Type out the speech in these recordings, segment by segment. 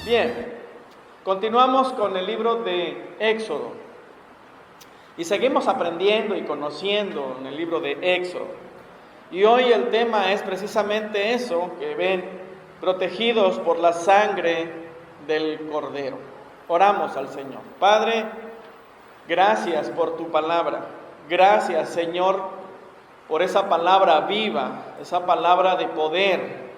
Bien, continuamos con el libro de Éxodo y seguimos aprendiendo y conociendo en el libro de Éxodo. Y hoy el tema es precisamente eso que ven, protegidos por la sangre del Cordero. Oramos al Señor. Padre, gracias por tu palabra. Gracias, Señor, por esa palabra viva, esa palabra de poder,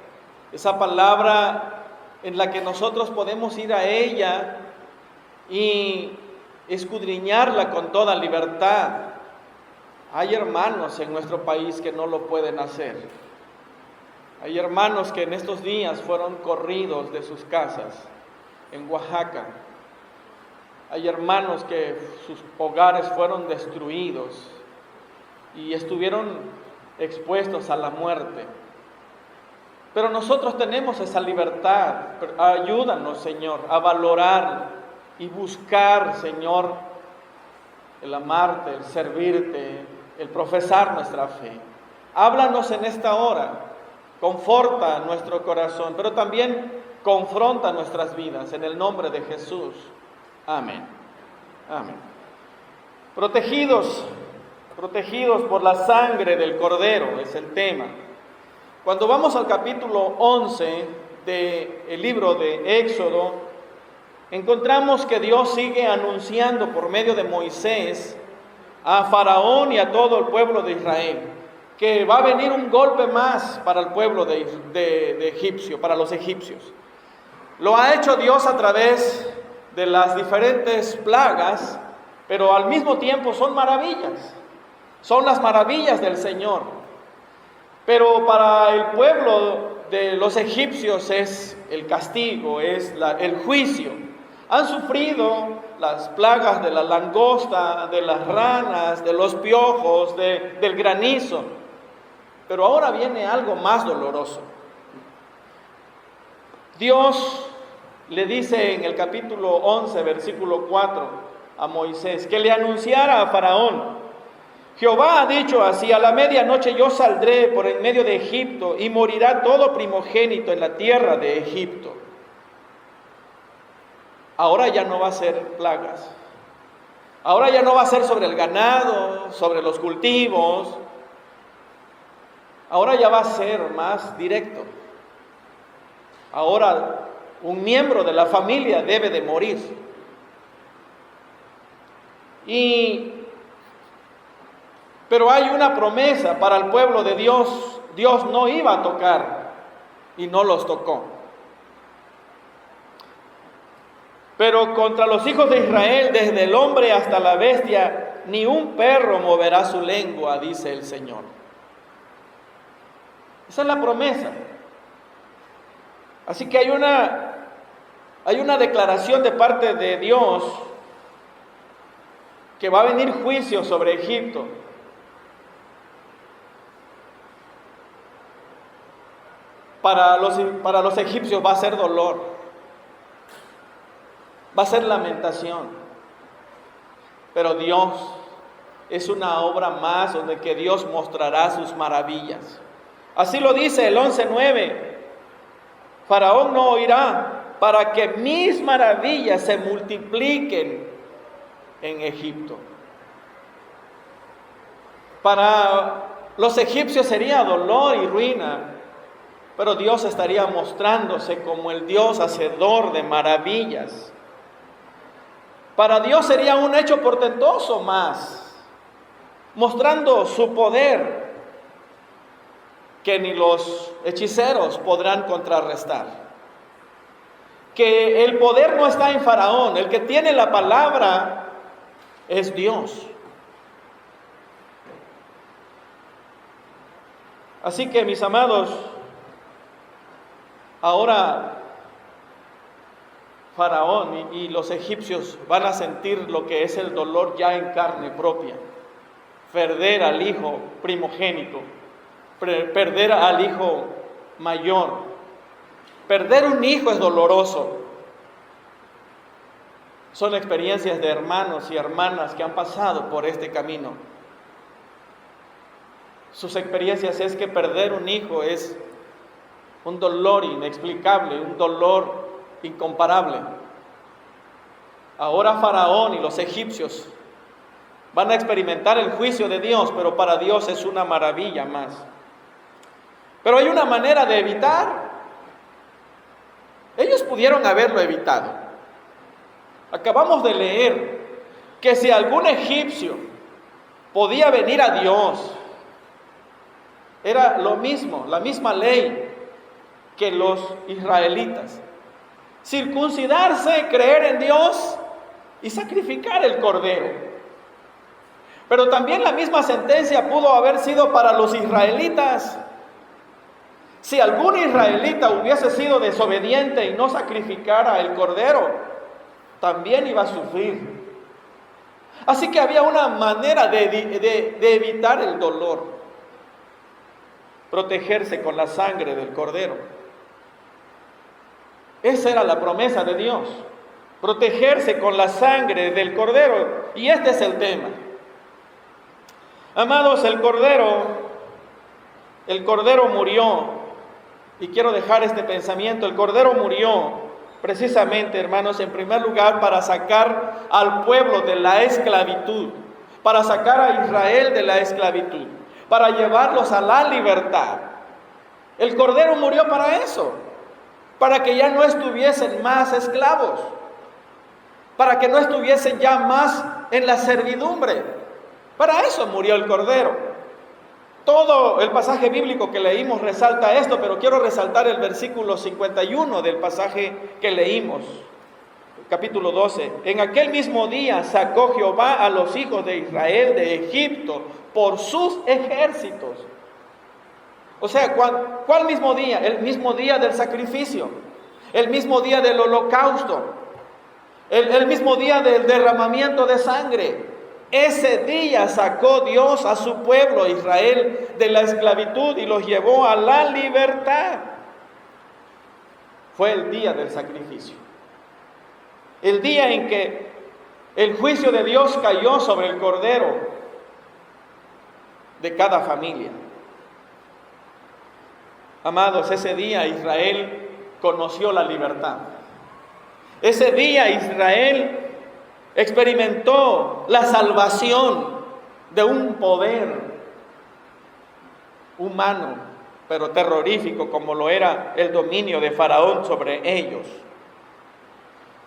esa palabra en la que nosotros podemos ir a ella y escudriñarla con toda libertad. Hay hermanos en nuestro país que no lo pueden hacer. Hay hermanos que en estos días fueron corridos de sus casas en Oaxaca. Hay hermanos que sus hogares fueron destruidos y estuvieron expuestos a la muerte. Pero nosotros tenemos esa libertad. Ayúdanos, Señor, a valorar y buscar, Señor, el amarte, el servirte, el profesar nuestra fe. Háblanos en esta hora, conforta nuestro corazón, pero también confronta nuestras vidas, en el nombre de Jesús. Amén. Amén. Protegidos por la sangre del Cordero, es el tema. Cuando vamos al capítulo 11 del libro de Éxodo, encontramos que Dios sigue anunciando por medio de Moisés a Faraón y a todo el pueblo de Israel que va a venir un golpe más para el pueblo de egipcio, para los egipcios. Lo ha hecho Dios a través de las diferentes plagas, pero al mismo tiempo son maravillas, son las maravillas del Señor. Pero para el pueblo de los egipcios es el castigo, es el juicio. Han sufrido las plagas de la langosta, de las ranas, de los piojos, del granizo. Pero ahora viene algo más doloroso. Dios le dice en el capítulo 11, versículo 4 a Moisés, que le anunciara a Faraón: Jehová ha dicho así: a la medianoche yo saldré por en medio de Egipto y morirá todo primogénito en la tierra de Egipto. Ahora ya no va a ser plagas. Ahora ya no va a ser sobre el ganado, sobre los cultivos. Ahora ya va a ser más directo. Ahora un miembro de la familia debe de morir. Pero hay una promesa para el pueblo de Dios. Dios no iba a tocar y no los tocó. Pero contra los hijos de Israel, desde el hombre hasta la bestia, ni un perro moverá su lengua, dice el Señor. Esa es la promesa. Así que hay una declaración de parte de Dios que va a venir juicio sobre Egipto. Para los egipcios va a ser dolor, va a ser lamentación, pero Dios es una obra más donde que Dios mostrará sus maravillas. Así lo dice el 11:9, Faraón no oirá para que mis maravillas se multipliquen en Egipto. Para los egipcios sería dolor y ruina, pero Dios estaría mostrándose como el Dios hacedor de maravillas. Para Dios sería un hecho portentoso más, mostrando su poder que ni los hechiceros podrán contrarrestar. Que el poder no está en Faraón, el que tiene la palabra es Dios. Así que, mis amados, ahora Faraón y los egipcios van a sentir lo que es el dolor ya en carne propia. Perder al hijo primogénito, perder al hijo mayor. Perder un hijo es doloroso. Son experiencias de hermanos y hermanas que han pasado por este camino. Sus experiencias es que perder un hijo es un dolor inexplicable, un dolor incomparable. Ahora Faraón y los egipcios van a experimentar el juicio de Dios, pero para Dios es una maravilla más. Pero hay una manera de evitar. Ellos pudieron haberlo evitado. Acabamos de leer que si algún egipcio podía venir a Dios, era lo mismo, la misma ley que los israelitas. Circuncidarse, creer en Dios y sacrificar el cordero. Pero también la misma sentencia pudo haber sido para los israelitas. Si algún israelita hubiese sido desobediente y no sacrificara el cordero, también iba a sufrir. Así que había una manera de evitar el dolor: protegerse con la sangre del cordero. Esa era la promesa de Dios, protegerse con la sangre del cordero. Y este es el tema. Amados, el cordero murió. Y quiero dejar este pensamiento: el cordero murió precisamente, hermanos, en primer lugar para sacar al pueblo de la esclavitud, para sacar a Israel de la esclavitud, para llevarlos a la libertad. El cordero murió para eso, para que ya no estuviesen más esclavos, para que no estuviesen ya más en la servidumbre. Para eso murió el cordero. Todo el pasaje bíblico que leímos resalta esto, pero quiero resaltar el versículo 51 del pasaje que leímos, capítulo 12. En aquel mismo día sacó Jehová a los hijos de Israel de Egipto por sus ejércitos. O sea, ¿cuál mismo día? El mismo día del sacrificio, el mismo día del holocausto, el mismo día del derramamiento de sangre. Ese día sacó Dios a su pueblo Israel de la esclavitud y los llevó a la libertad. Fue el día del sacrificio, el día en que el juicio de Dios cayó sobre el cordero de cada familia. Amados, ese día Israel conoció la libertad. Ese día Israel experimentó la salvación de un poder humano, pero terrorífico, como lo era el dominio de Faraón sobre ellos.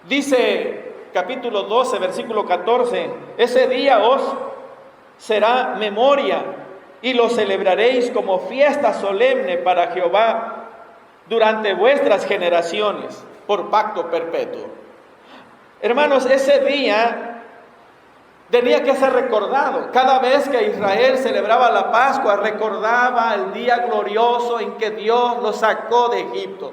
Dice capítulo 12, versículo 14: ese día os será memoria y lo celebraréis como fiesta solemne para Jehová durante vuestras generaciones, por pacto perpetuo. Hermanos, ese día tenía que ser recordado. Cada vez que Israel celebraba la Pascua, recordaba el día glorioso en que Dios los sacó de Egipto.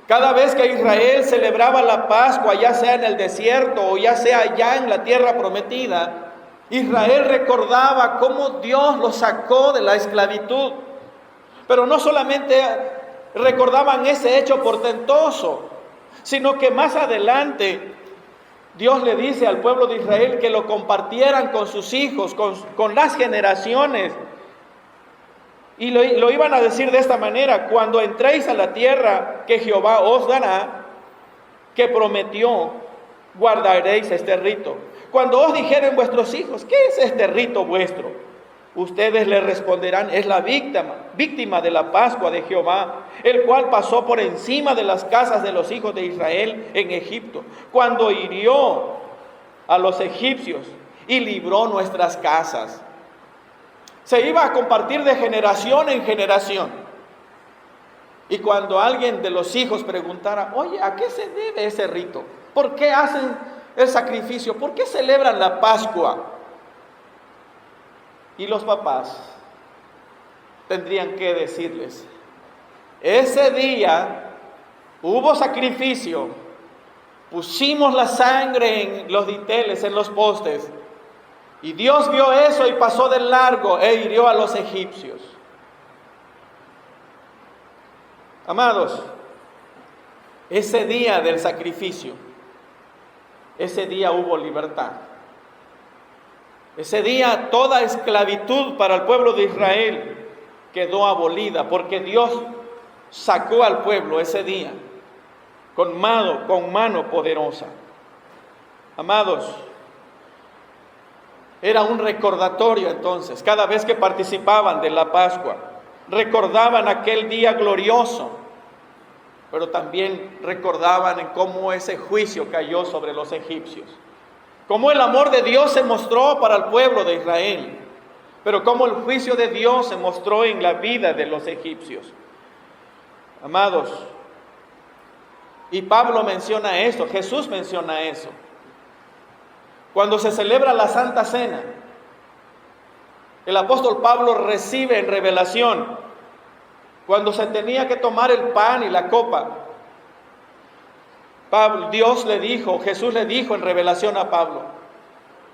Cada vez que Israel celebraba la Pascua, ya sea en el desierto o ya sea allá en la tierra prometida, Israel recordaba cómo Dios los sacó de la esclavitud. Pero no solamente recordaban ese hecho portentoso, sino que más adelante Dios le dice al pueblo de Israel que lo compartieran con sus hijos, con las generaciones. Y lo iban a decir de esta manera: cuando entréis a la tierra que Jehová os dará, que prometió, guardaréis este rito. Cuando os dijeren vuestros hijos: ¿qué es este rito vuestro? Ustedes le responderán: es la víctima de la Pascua de Jehová, el cual pasó por encima de las casas de los hijos de Israel en Egipto, cuando hirió a los egipcios y libró nuestras casas. Se iba a compartir de generación en generación. Y cuando alguien de los hijos preguntara: oye, ¿a qué se debe ese rito? ¿Por qué hacen el sacrificio? ¿Por qué celebran la Pascua? Y los papás tendrían que decirles: ese día hubo sacrificio, pusimos la sangre en los dinteles, en los postes, y Dios vio eso y pasó de largo e hirió a los egipcios. Amados, ese día del sacrificio, ese día hubo libertad. Ese día toda esclavitud para el pueblo de Israel quedó abolida, porque Dios sacó al pueblo ese día. con mano poderosa. Amados, era un recordatorio entonces, cada vez que participaban de la Pascua, recordaban aquel día glorioso, pero también recordaban en cómo ese juicio cayó sobre los egipcios, cómo el amor de Dios se mostró para el pueblo de Israel, pero cómo el juicio de Dios se mostró en la vida de los egipcios. Amados, y Pablo menciona esto, Jesús menciona eso. Cuando se celebra la Santa Cena, el apóstol Pablo recibe en revelación, cuando se tenía que tomar el pan y la copa, Jesús le dijo en revelación a Pablo: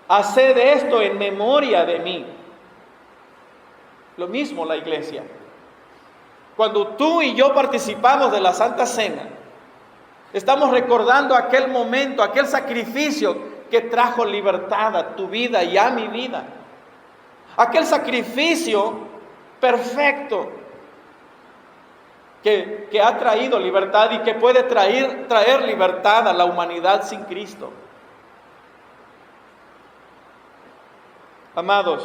haced esto en memoria de mí. Lo mismo la iglesia. Cuando tú y yo participamos de la Santa Cena, estamos recordando aquel momento, aquel sacrificio que trajo libertad a tu vida y a mi vida. Aquel sacrificio perfecto que ha traído libertad y que puede traer libertad a la humanidad sin Cristo. Amados,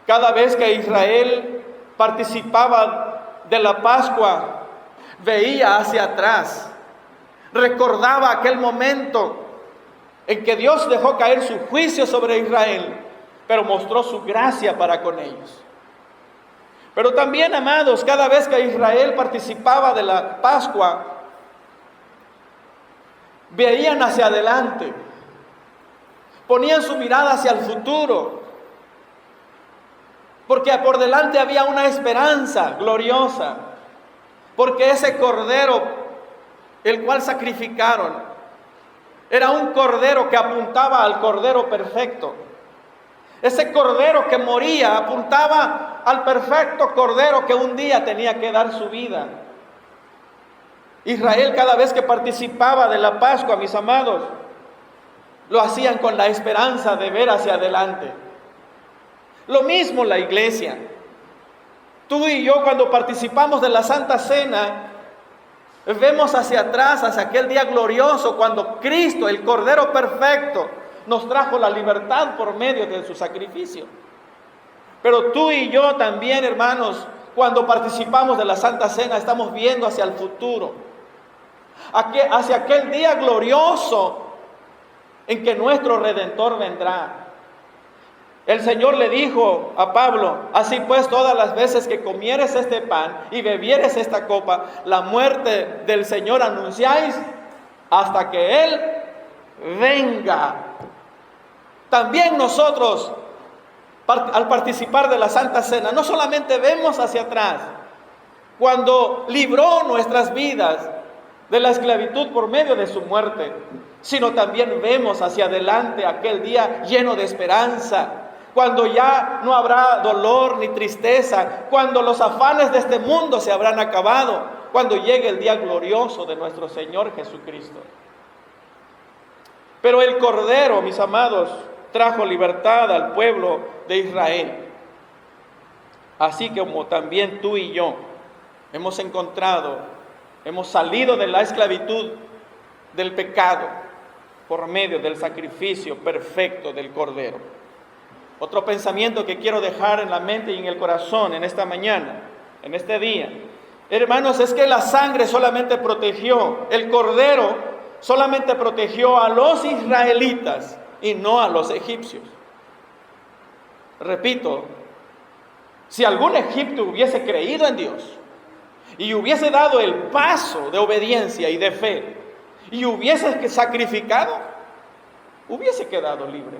cada vez que Israel participaba de la Pascua, veía hacia atrás, recordaba aquel momento en que Dios dejó caer su juicio sobre Israel, pero mostró su gracia para con ellos. Pero también, amados, cada vez que Israel participaba de la Pascua, veían hacia adelante, ponían su mirada hacia el futuro, porque por delante había una esperanza gloriosa, porque ese cordero, el cual sacrificaron, era un cordero que apuntaba al cordero perfecto. Ese cordero que moría apuntaba al perfecto cordero que un día tenía que dar su vida. Israel, cada vez que participaba de la Pascua, mis amados, lo hacían con la esperanza de ver hacia adelante. Lo mismo la iglesia. Tú y yo, cuando participamos de la Santa Cena, vemos hacia atrás, hacia aquel día glorioso, cuando Cristo, el Cordero perfecto, nos trajo la libertad por medio de su sacrificio. Pero tú y yo también, hermanos, cuando participamos de la Santa Cena, estamos viendo hacia el futuro, hacia aquel día glorioso en que nuestro Redentor vendrá. El Señor le dijo a Pablo: así pues, todas las veces que comieres este pan y bebieres esta copa, la muerte del Señor anunciáis hasta que Él venga. También nosotros, al participar de la Santa Cena, no solamente vemos hacia atrás, cuando libró nuestras vidas de la esclavitud por medio de su muerte, sino también vemos hacia adelante aquel día lleno de esperanza, cuando ya no habrá dolor ni tristeza, cuando los afanes de este mundo se habrán acabado, cuando llegue el día glorioso de nuestro Señor Jesucristo. Pero el Cordero, mis amados, trajo libertad al pueblo de Israel. Así como también tú y yo hemos salido de la esclavitud del pecado por medio del sacrificio perfecto del Cordero. Otro pensamiento que quiero dejar en la mente y en el corazón en esta mañana, en este día, hermanos, es que la sangre solamente protegió, el Cordero solamente protegió a los israelitas y no a los egipcios. Repito, si algún egipcio hubiese creído en Dios y hubiese dado el paso de obediencia y de fe y hubiese sacrificado, hubiese quedado libre.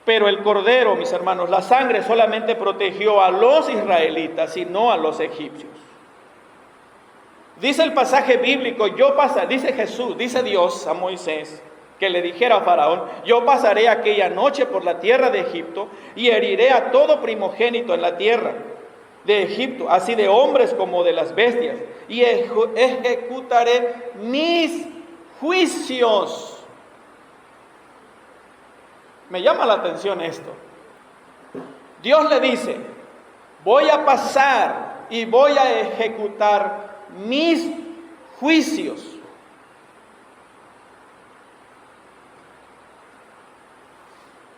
Pero el Cordero, mis hermanos, la sangre solamente protegió a los israelitas y no a los egipcios. Dice el pasaje bíblico, dice Jesús, dice Dios a Moisés, que le dijera a Faraón: yo pasaré aquella noche por la tierra de Egipto y heriré a todo primogénito en la tierra de Egipto, así de hombres como de las bestias, y ejecutaré mis juicios. Me llama la atención esto. Dios le dice: voy a pasar y voy a ejecutar mis juicios.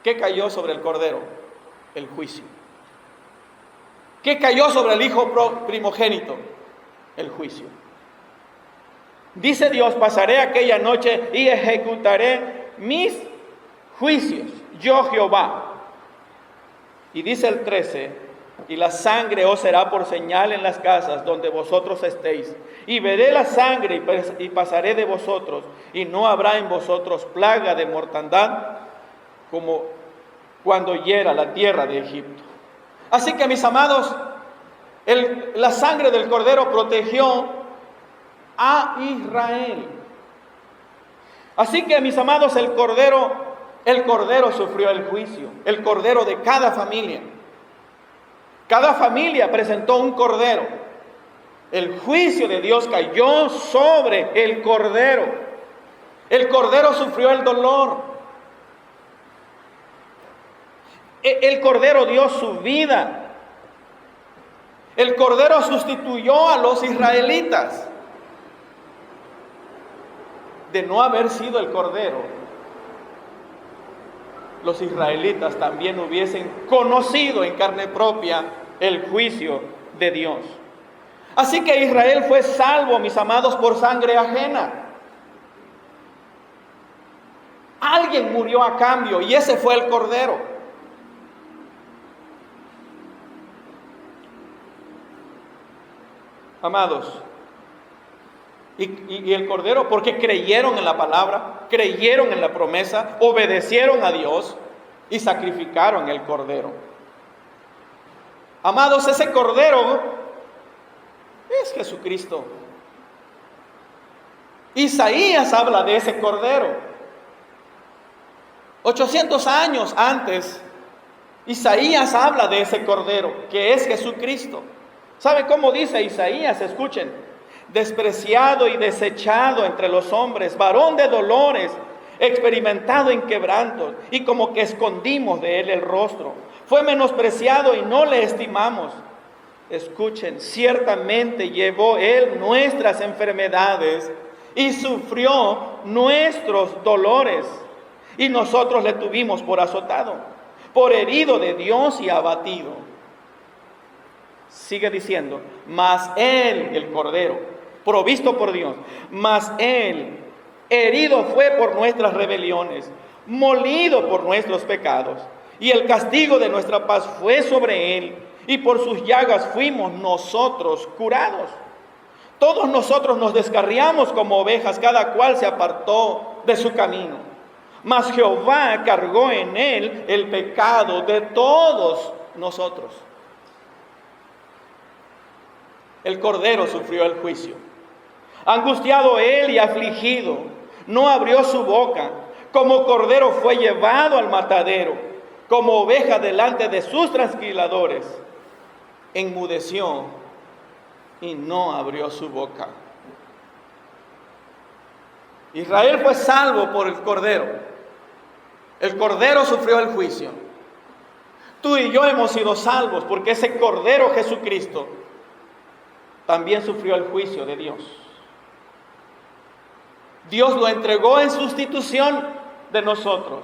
¿Qué cayó sobre el Cordero? El juicio. ¿Qué cayó sobre el Hijo primogénito? El juicio. Dice Dios, pasaré aquella noche y ejecutaré mis juicios, yo Jehová. Y dice el 13, y la sangre os será por señal en las casas donde vosotros estéis. Y veré la sangre y pasaré de vosotros, y no habrá en vosotros plaga de mortandad, como cuando hiera la tierra de Egipto. Así que, mis amados, la sangre del Cordero protegió a Israel. Así que, mis amados, el Cordero sufrió el juicio, el Cordero de cada familia. Cada familia presentó un Cordero. El juicio de Dios cayó sobre el Cordero. El Cordero sufrió el dolor. El Cordero dio su vida. El Cordero sustituyó a los israelitas. De no haber sido el Cordero, los israelitas también hubiesen conocido en carne propia el juicio de Dios. Así que Israel fue salvo, mis amados, por sangre ajena. Alguien murió a cambio y ese fue el Cordero. Amados, y el Cordero, porque creyeron en la palabra, creyeron en la promesa, obedecieron a Dios y sacrificaron el Cordero. Amados, ese Cordero es Jesucristo. Isaías habla de ese Cordero. 800 años antes, Isaías habla de ese Cordero, que es Jesucristo. ¿Sabe cómo dice Isaías? Escuchen. Despreciado y desechado entre los hombres, varón de dolores, experimentado en quebrantos, y como que escondimos de él el rostro. Fue menospreciado y no le estimamos. Escuchen, ciertamente llevó él nuestras enfermedades y sufrió nuestros dolores, y nosotros le tuvimos por azotado, por herido de Dios y abatido. Sigue diciendo, mas él, el Cordero, provisto por Dios, mas él, herido fue por nuestras rebeliones, molido por nuestros pecados, y el castigo de nuestra paz fue sobre él, y por sus llagas fuimos nosotros curados. Todos nosotros nos descarriamos como ovejas, cada cual se apartó de su camino, mas Jehová cargó en él el pecado de todos nosotros. El Cordero sufrió el juicio. Angustiado él y afligido, no abrió su boca. Como cordero fue llevado al matadero, como oveja delante de sus trasquiladores. Enmudeció y no abrió su boca. Israel fue salvo por el Cordero. El Cordero sufrió el juicio. Tú y yo hemos sido salvos porque ese Cordero Jesucristo también sufrió el juicio de Dios. Dios lo entregó en sustitución de nosotros.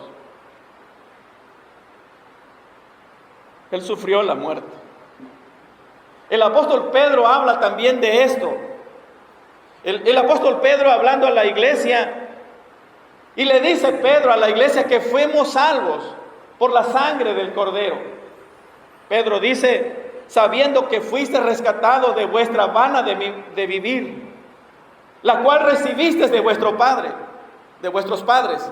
Él sufrió la muerte. El apóstol Pedro habla también de esto. El apóstol Pedro, hablando a la iglesia, y le dice Pedro a la iglesia que fuimos salvos por la sangre del Cordero. Pedro dice, sabiendo que fuiste rescatados de vuestra vana de vivir, la cual recibisteis de vuestro Padre, de vuestros padres,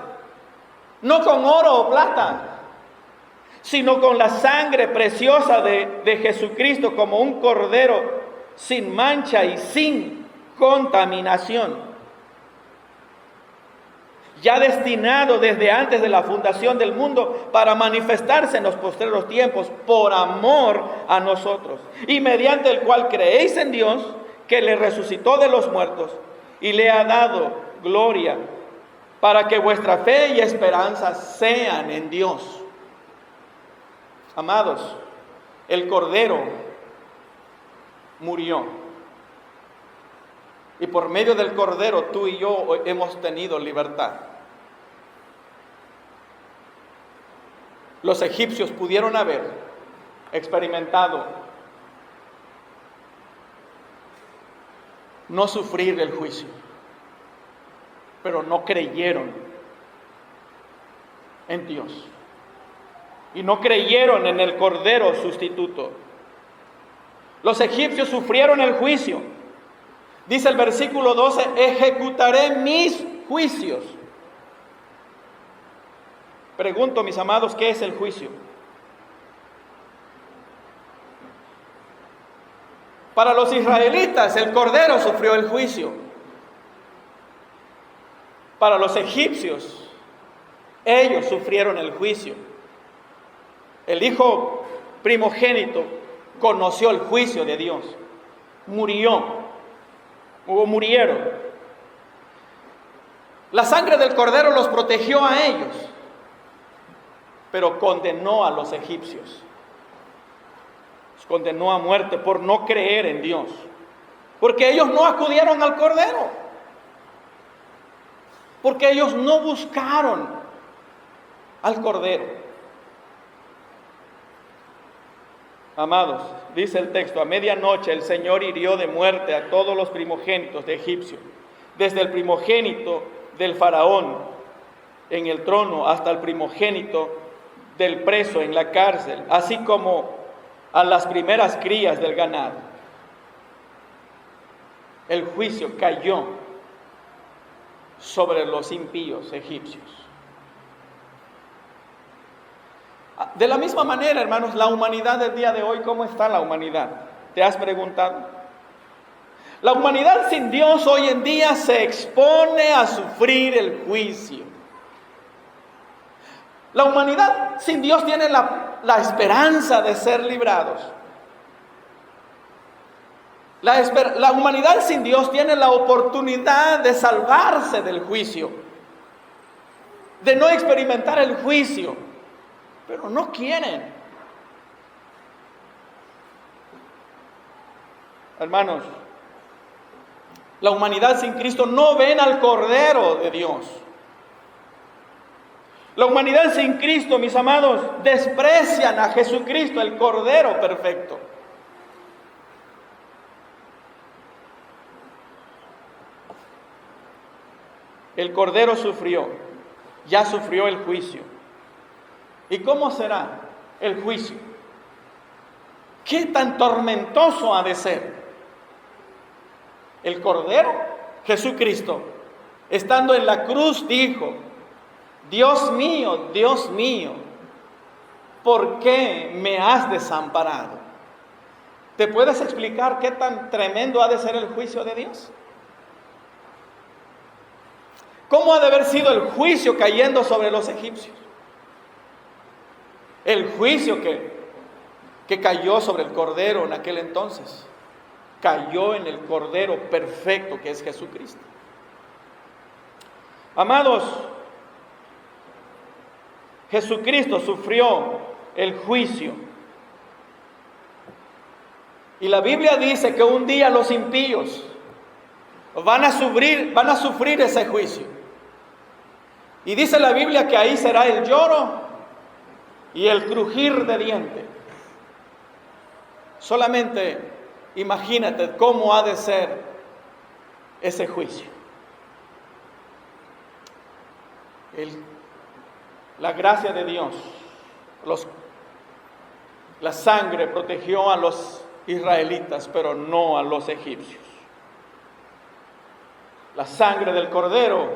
no con oro o plata, sino con la sangre preciosa de Jesucristo, como un cordero sin mancha y sin contaminación, ya destinado desde antes de la fundación del mundo para manifestarse en los postreros tiempos por amor a nosotros, y mediante el cual creéis en Dios, que le resucitó de los muertos y le ha dado gloria, para que vuestra fe y esperanza sean en Dios. Amados, el Cordero murió. Y por medio del Cordero tú y yo hemos tenido libertad. Los egipcios pudieron haber experimentado no sufrir el juicio, pero no creyeron en Dios y no creyeron en el Cordero sustituto. Los egipcios sufrieron el juicio. Dice el versículo 12: ejecutaré mis juicios. Pregunto, mis amados, ¿qué es el juicio? Para los israelitas, el Cordero sufrió el juicio. Para los egipcios, ellos sufrieron el juicio. El hijo primogénito conoció el juicio de Dios. Murieron. La sangre del Cordero los protegió a ellos, pero condenó a los egipcios. Los condenó a muerte por no creer en Dios, porque ellos no acudieron al Cordero, porque ellos no buscaron al Cordero. Amados, dice el texto: a medianoche el Señor hirió de muerte a todos los primogénitos de Egipcio, desde el primogénito del faraón en el trono hasta el primogénito del preso en la cárcel, así como a las primeras crías del ganado. El juicio cayó sobre los impíos egipcios. De la misma manera, hermanos, la humanidad del día de hoy, ¿cómo está la humanidad? ¿Te has preguntado? La humanidad sin Dios hoy en día se expone a sufrir el juicio. La humanidad sin Dios tiene la esperanza de ser librados. La humanidad sin Dios tiene la oportunidad de salvarse del juicio, de no experimentar el juicio, pero no quieren. Hermanos, la humanidad sin Cristo no ven al Cordero de Dios. La humanidad sin Cristo, mis amados, desprecian a Jesucristo, el Cordero perfecto. El Cordero sufrió, ya sufrió el juicio. ¿Y cómo será el juicio? ¿Qué tan tormentoso ha de ser? El Cordero, Jesucristo, estando en la cruz, dijo: Dios mío, ¿por qué me has desamparado? ¿Te puedes explicar qué tan tremendo ha de ser el juicio de Dios? ¿Cómo ha de haber sido el juicio cayendo sobre los egipcios? El juicio que cayó sobre el Cordero en aquel entonces, cayó en el Cordero perfecto que es Jesucristo. Amados, Jesucristo sufrió el juicio. Y la Biblia dice que un día los impíos van a sufrir ese juicio. Y dice la Biblia que ahí será el lloro y el crujir de dientes. Solamente imagínate cómo ha de ser ese juicio. La gracia de Dios, la sangre protegió a los israelitas, pero no a los egipcios. La sangre del Cordero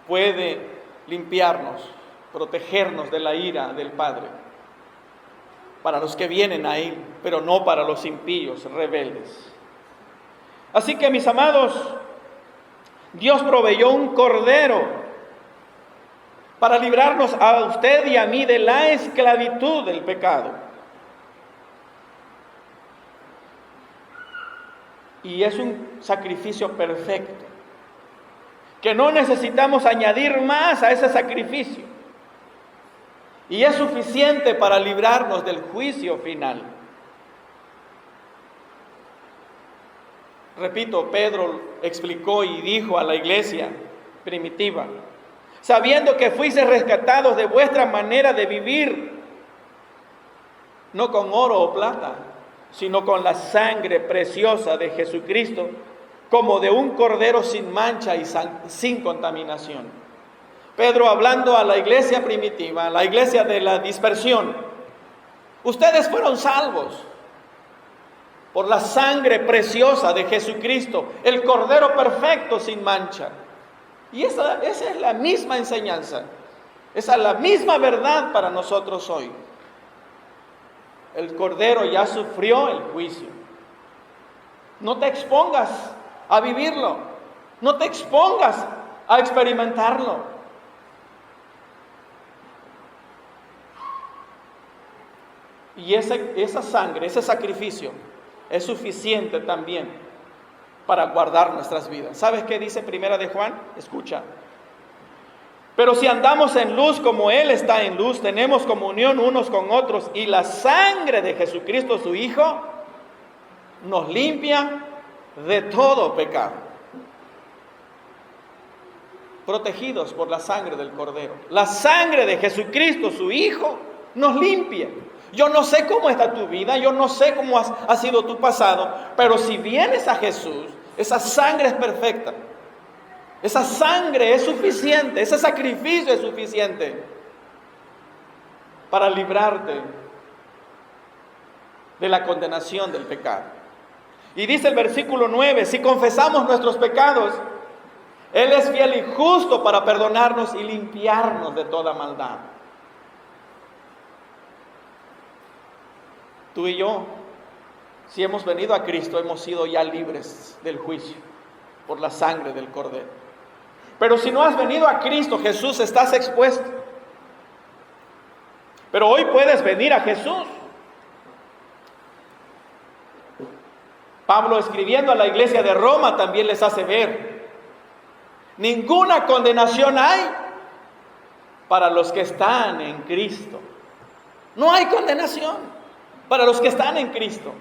puede limpiarnos, protegernos de la ira del Padre, para los que vienen a Él, pero no para los impíos rebeldes. Así que, mis amados, Dios proveyó un Cordero para librarnos a usted y a mí de la esclavitud del pecado. Y es un sacrificio perfecto, que no necesitamos añadir más a ese sacrificio. Y es suficiente para librarnos del juicio final. Repito, Pedro explicó y dijo a la iglesia primitiva: sabiendo que fuisteis rescatados de vuestra manera de vivir, no con oro o plata, sino con la sangre preciosa de Jesucristo, como de un cordero sin mancha y sin contaminación. Pedro hablando a la iglesia primitiva, a la iglesia de la dispersión: ustedes fueron salvos por la sangre preciosa de Jesucristo, el cordero perfecto sin mancha. Y esa es la misma enseñanza, esa es la misma verdad para nosotros hoy. El cordero ya sufrió el juicio. No te expongas a vivirlo, no te expongas a experimentarlo. Y esa sangre, ese sacrificio es suficiente también para guardar nuestras vidas. ¿Sabes qué dice Primera de Juan? Escucha. Pero si andamos en luz como Él está en luz, tenemos comunión unos con otros, y la sangre de Jesucristo su Hijo nos limpia de todo pecado. Protegidos por la sangre del Cordero. La sangre de Jesucristo su Hijo nos limpia. Yo no sé cómo está tu vida, yo no sé cómo ha sido tu pasado, pero si vienes a Jesús, esa sangre es perfecta. Esa sangre es suficiente, ese sacrificio es suficiente para librarte de la condenación del pecado. Y dice el versículo 9, si confesamos nuestros pecados, Él es fiel y justo para perdonarnos y limpiarnos de toda maldad. Tú y yo, si hemos venido a Cristo, hemos sido ya libres del juicio por la sangre del Cordero. Pero si no has venido a Cristo Jesús, estás expuesto. Pero hoy puedes venir a Jesús. Pablo, escribiendo a la iglesia de Roma, también les hace ver: ninguna condenación hay para los que están en Cristo. No hay condenación para los que están en Cristo.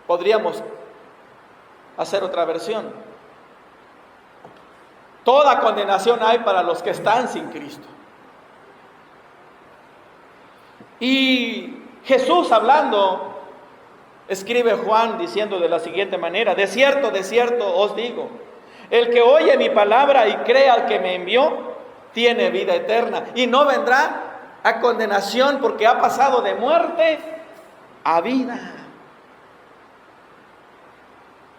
Podríamos hacer otra versión: toda condenación hay para los que están sin Cristo. Y Jesús hablando, escribe Juan diciendo de la siguiente manera: de cierto os digo, el que oye mi palabra y cree al que me envió, tiene vida eterna y no vendrá a condenación, porque ha pasado de muerte a vida.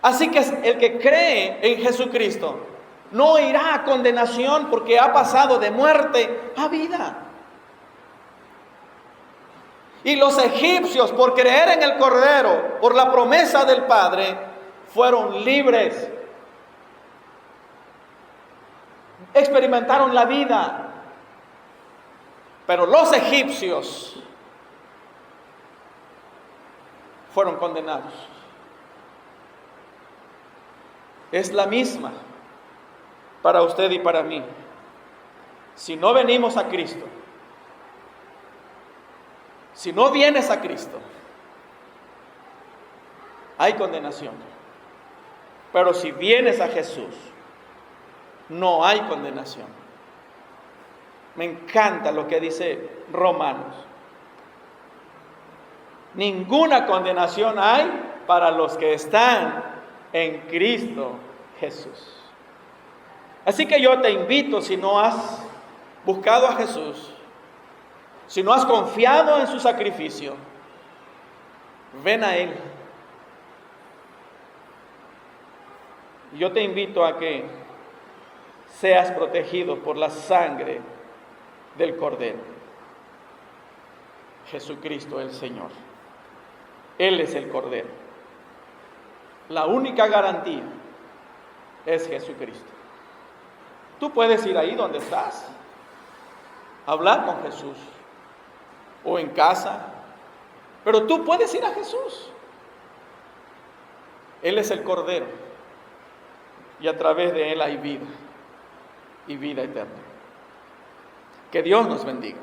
Así que el que cree en Jesucristo no irá a condenación, porque ha pasado de muerte a vida. Y los egipcios, por creer en el Cordero, por la promesa del Padre, fueron libres. Experimentaron la vida. Pero los egipcios fueron condenados. Es la misma para usted y para mí. Si no venimos a Cristo, si no vienes a Cristo, hay condenación. Pero si vienes a Jesús, no hay condenación. Me encanta lo que dice Romanos. Ninguna condenación hay para los que están en Cristo Jesús. Así que yo te invito, si no has buscado a Jesús, si no has confiado en su sacrificio, ven a Él. Yo te invito a que seas protegido por la sangre del Cordero. Jesucristo el Señor. Él es el Cordero. La única garantía es Jesucristo. Tú puedes ir ahí donde estás, hablar con Jesús, o en casa, pero tú puedes ir a Jesús. Él es el Cordero, y a través de Él hay vida, y vida eterna. Que Dios nos bendiga.